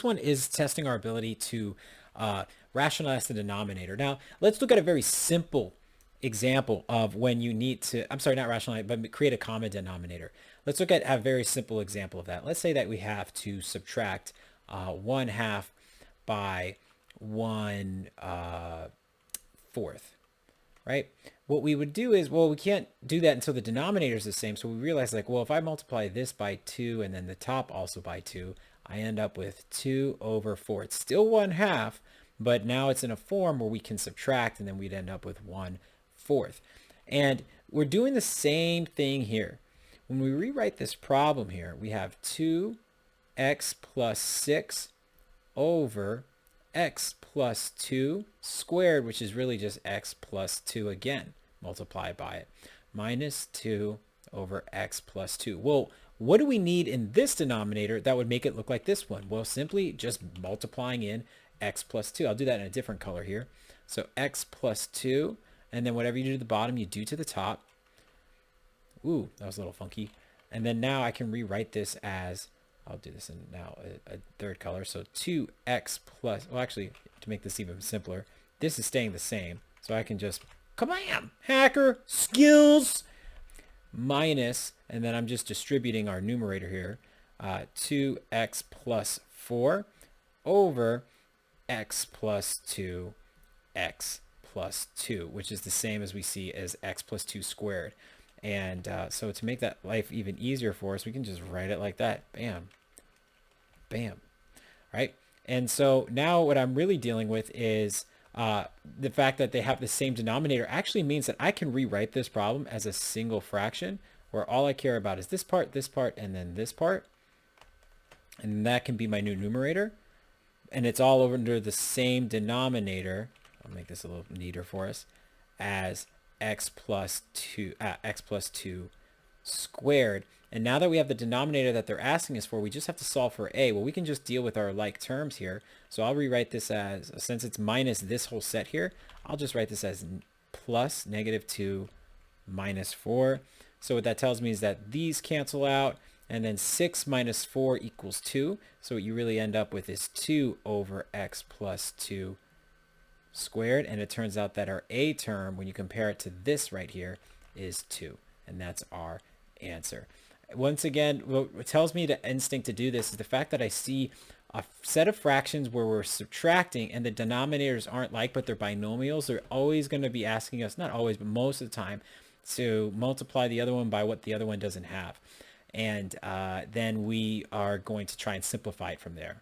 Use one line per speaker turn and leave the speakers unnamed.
one is testing our ability to rationalize the denominator. Now, let's look at a very simple example of when you need to, I'm sorry, not rationalize, but create a common denominator. Let's look at a very simple example of that. Let's say that we have to subtract 1/2 by 1/4, right? What we would do is, well, we can't do that until the denominator is the same. So we realize like, well, if I multiply this by 2 and then the top also by 2, I end up with 2/4. It's still 1/2, but now it's in a form where we can subtract and then we'd end up with 1/4. And we're doing the same thing here. When we rewrite this problem here, we have 2x plus 6 over x plus 2 squared, which is really just x plus 2 again, multiplied by it, minus 2 over x plus 2. Well, what do we need in this denominator that would make it look like this one? Well, simply just multiplying in x plus 2. I'll do that in a different color here. So x plus 2, and then whatever you do to the bottom, you do to the top. Ooh, that was a little funky. And then now I can rewrite this as, I'll do this in now a third color. So 2x plus, well, actually, to make this even simpler, this is staying the same. So I can just, kabam, hacker, skills, minus, and then I'm just distributing our numerator here, 2x plus 4 over x plus 2, x plus 2, which is the same as we see as x plus 2 squared. And so to make that life even easier for us, we can just write it like that. Bam. Bam. Right? And so now what I'm really dealing with is the fact that they have the same denominator actually means that I can rewrite this problem as a single fraction where all I care about is this part, and then this part. And that can be my new numerator. And it's all over under the same denominator. I'll make this a little neater for us, as x plus 2 squared. And now that we have the denominator that they're asking us for, we just have to solve for a. Well, we can just deal with our like terms here. So I'll rewrite this as, since it's minus this whole set here, I'll just write this as plus -2 minus 4. So what that tells me is that these cancel out, and then 6 minus 4 equals 2. So what you really end up with is 2 over x plus 2 squared. And it turns out that our a term, when you compare it to this right here, is 2. And that's our answer. Once again, what tells me the instinct to do this is the fact that I see a set of fractions where we're subtracting and the denominators aren't like, but they're binomials. They're always going to be asking us, not always, but most of the time, to multiply the other one by what the other one doesn't have. And then we are going to try and simplify it from there.